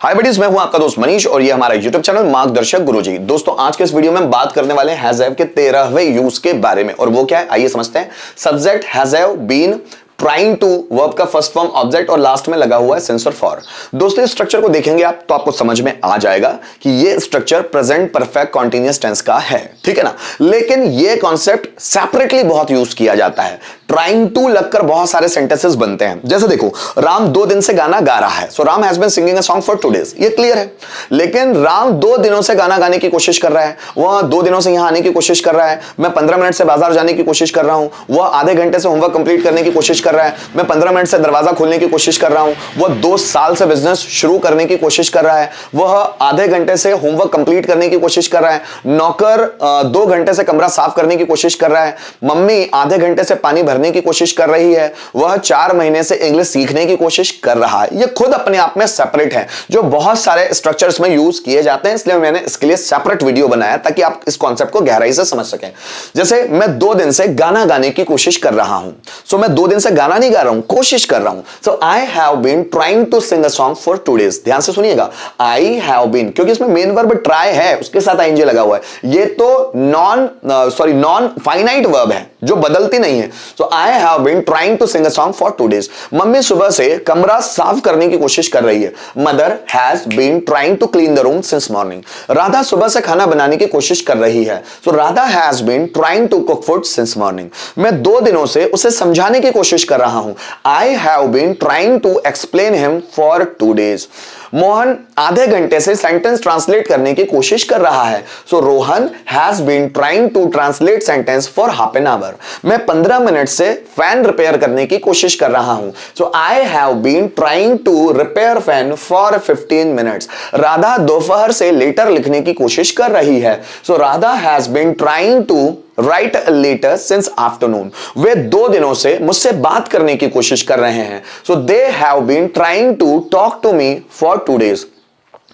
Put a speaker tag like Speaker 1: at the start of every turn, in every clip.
Speaker 1: हाय buddies, मैं हूं आपका दोस्त मनीष और ये हमारा यूट्यूब चैनल मार्गदर्शक गुरुजी। दोस्तों आज के इस वीडियो में हम बात करने वाले हैं हैज हैव के 13वें यूज के बारे में, और वो क्या है आइए समझते हैं। Subject has have been, trying to verb का फर्स्ट फॉर्म ऑब्जेक्ट और लास्ट में लगा हुआ है सेंस और फॉर। दोस्तों इस स्ट्रक्चर को देखेंगे आप तो आपको समझ में आ जाएगा कि ये structure present perfect continuous tense का है, ठीक है ना। लेकिन ये कॉन्सेप्ट सेपरेटली बहुत यूज किया जाता है। ट्राइंग टू लगकर बहुत सारे सेंटेंसेस बनते हैं। जैसे देखो, राम 2 दिन से गाना गा रहा है, so Ram has been singing a song for 2 days, ये क्लियर है। लेकिन राम 2 दिनों से गाना गाने की कोशिश कर रहा है, वह 2 दिनों से यहां आने की कोशिश कर रहा है। मैं 15 मिनट से बाजार जाने की कोशिश कर रहा हूं, वह आधे घंटे से होमवर्क कंप्लीट करने की कोशिश कर रहा है। मैं 15 मिनट से दरवाजा खोलने की कोशिश कर रहा हूं, वह 2 साल से बिजनेस शुरू करने की कोशिश कर रहा है। वह आधे घंटे से होमवर्क कंप्लीट करने की कोशिश कर रहा है। नौकर 2 घंटे से कमरा साफ करने की कोशिश कर रहा है। मम्मी आधे घंटे से पानी भरने की कोशिश कर रही है। वह 4 महीने से इंग्लिश सीखने की कोशिश कर रहा है। यह खुद अपने आप में सेपरेट है, जो बहुत सारे स्ट्रक्चर्स में यूज किए जाते हैं, इसलिए मैंने इसके लिए सेपरेट वीडियो बनाया ताकि आप इस कॉन्सेप्ट को गहराई से समझ सकें। जैसे मैं 2 दिन से गाना गाने की कोशिश कर रहा हूं, सो मैं 2 दिन से गाना नहीं गा रहा हूं, कोशिश कर रहा हूं। So I have been trying to sing a song for 2 days। ध्यान से सुनिएगा, आई हैव बीन, क्योंकि इसमें मेन वर्ब ट्राई है, उसके साथ आईएनजी लगा हुआ है। ये तो नॉन फाइनाइट वर्ब है जो बदलती नहीं है। So I have been trying to sing a song for 2 days। Mummy सुबह से कमरा साफ करने की कोशिश कर रही है। Mother has been trying to clean the room since morning. Radha सुबह से खाना बनाने की कोशिश कर रही है। So Radha has been trying to cook food since morning. मैं 2 दिनों से उसे समझाने की कोशिश कर रहा हूं। I have been trying to explain him for 2 days। Mohan आधे घंटे से सेंटेंस ट्रांसलेट करने की कोशिश कर रहा है। So Rohan has been trying to translate sentence for half an hour. मैं 15 मिनट से फैन रिपेयर करने की कोशिश कर रहा हूं। So I have been trying to repair fan for 15 minutes. Radha दोपहर से लेटर लिखने की कोशिश कर रही है। So Radha has been trying to write letter since afternoon. वे 2 दिनों से मुझसे बात करने की कोशिश कर रहे हैं। So they have been trying to talk to me for 2 days।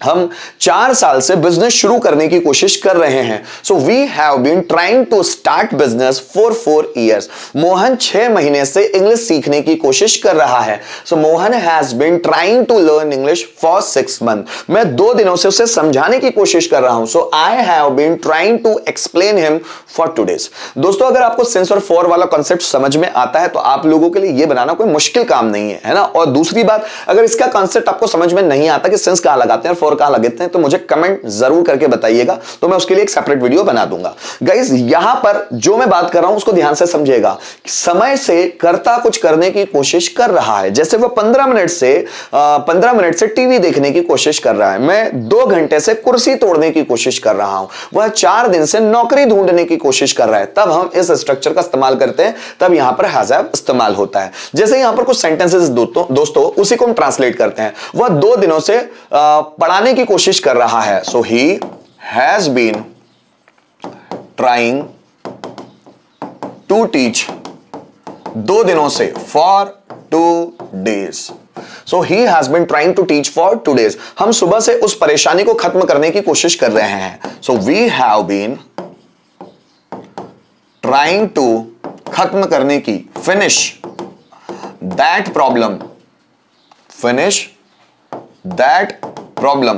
Speaker 1: हम 4 साल से बिजनेस शुरू करने की कोशिश कर रहे हैं। So we have been trying to start business for 4 years। Mohan 6 महीने से इंग्लिश सीखने की कोशिश कर रहा है। So Mohan has been trying to learn English for 6 months। मैं 2 दिनों से उसे समझाने की कोशिश कर रहा हूं। So I have been trying to explain him for 2 days। दोस्तों अगर आपको सिंस और फॉर वाला कॉन्सेप्ट समझ में आता है तो आप लोगों के लिए यह बनाना कोई मुश्किल काम नहीं है ना। और दूसरी बात, अगर इसका कॉन्सेप्ट आपको समझ में नहीं आता कि सिंस कहां लगाते हैं कहां लगाते हैं, तो मुझे कमेंट जरूर करके बताइएगा, तो मैं उसके लिए एक सेपरेट वीडियो बना दूंगा। गाइस यहां पर जो मैं बात कर रहा हूं उसको ध्यान से समझिएगा। समय से करता कुछ करने की कोशिश कर रहा है। जैसे वो 15 मिनट से टीवी देखने की कोशिश कर रहा है। मैं 2 घंटे से कुर्सी तोड़ने की कोशिश कर रहा हूं। वह 4 दिन से नौकरी ढूंढने की कोशिश कर रहा है। तब हम इस स्ट्रक्चर का इस्तेमाल करते हैं, तब यहां पर हैज हैव इस्तेमाल होता है। जैसे यहां पर कुछ सेंटेंसेस दोस्तों उसी को हम ट्रांसलेट करते हैं। वह 2 दिनों से पढ़ाने की कोशिश कर रहा है। So he has been trying to teach 2 दिनों से for 2 days। So he has been trying to teach for 2 days। हम सुबह से उस परेशानी को खत्म करने की कोशिश कर रहे हैं। So we have been trying to खत्म करने की, finish that problem, finish that problem,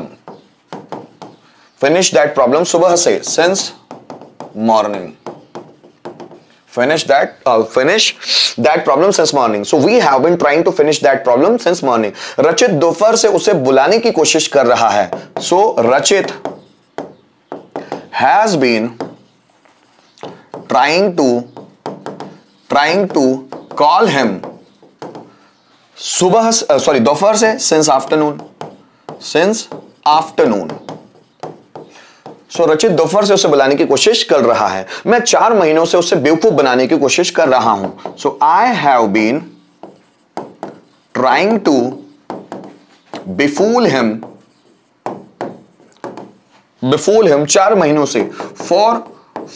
Speaker 1: finish that problem सुबह से, since morning, finish that problem since morning। so we have been trying to finish that problem since morning। रचित दोपहर से उसे बुलाने की कोशिश कर रहा है। so रचित has been trying to call him दोपहर से, since afternoon। सो रचित दोपहर से उसे बुलाने की कोशिश कर रहा है। मैं 4 महीनों से उसे बेवकूफ बनाने की कोशिश कर रहा हूं। So I have been trying to befool him 4 महीनों से, फॉर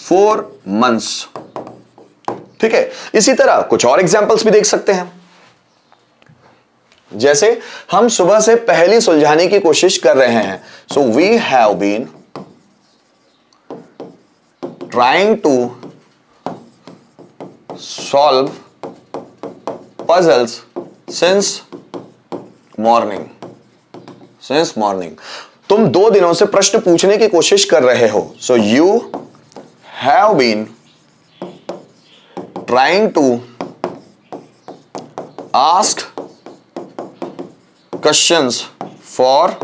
Speaker 1: 4 months। ठीक है, इसी तरह कुछ और एग्जाम्पल्स भी देख सकते हैं। जैसे हम सुबह से पहेली सुलझाने की कोशिश कर रहे हैं। So we have been trying to solve puzzles since morning। Since morning. तुम 2 दिनों से प्रश्न पूछने की कोशिश कर रहे हो। So you have been trying to ask questions for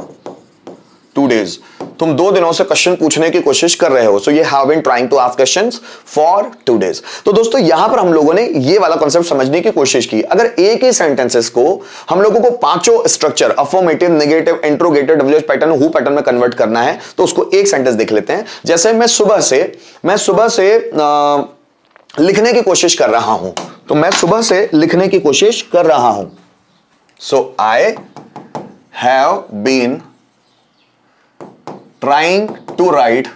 Speaker 1: 2 days। तुम 2 दिनों से क्वेश्चन पूछने की कोशिश कर रहे हो। So you have been trying to ask questions for 2 days। तो दोस्तों यहां पर हम लोगों ने ये वाला कॉन्सेप्ट समझने की कोशिश की। अगर एक ही सेंटेंसेस को हम लोगों को 5 structure affirmative, negative, interrogative, WH pattern, who pattern में कन्वर्ट करना है तो उसको एक सेंटेंस देख लेते हैं। जैसे मैं सुबह से लिखने की कोशिश कर रहा हूं, तो मैं सुबह से लिखने की कोशिश कर रहा हूं। So I have been trying to write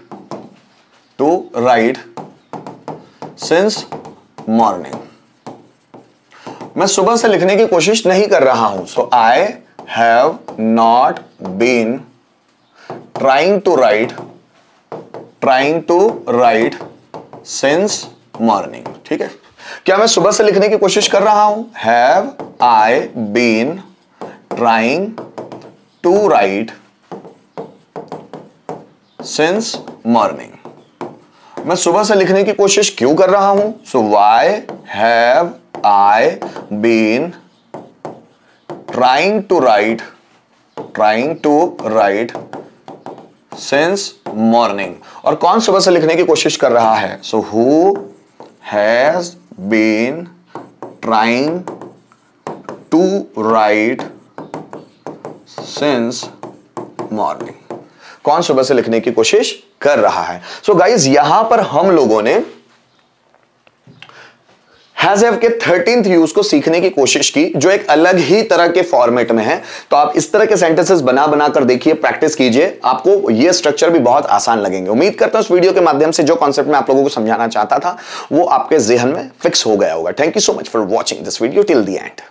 Speaker 1: since morning। मैं सुबह से लिखने की कोशिश नहीं कर रहा हूं। So I have not been trying to write since morning। ठीक है, क्या मैं सुबह से लिखने की कोशिश कर रहा हूं? Have I been trying to write since morning। मैं सुबह से लिखने की कोशिश क्यों कर रहा हूं? So why have I been trying to write since morning। और कौन सुबह से लिखने की कोशिश कर रहा है? So who has been trying to write since morning। कौन सुबह से लिखने की कोशिश कर रहा है। सो गाइज यहां पर हम लोगों ने हैज हैव के 13th यूज को सीखने की कोशिश की, जो एक अलग ही तरह के फॉर्मेट में है। तो आप इस तरह के सेंटेंसेस बना कर देखिए, प्रैक्टिस कीजिए, आपको ये स्ट्रक्चर भी बहुत आसान लगेंगे। उम्मीद करता हूं इस वीडियो के माध्यम से जो कॉन्सेप्ट मैं आप लोगों को समझाना चाहता था वो आपके जेहन में फिक्स हो गया होगा। Thank you so much for watching this video till the end.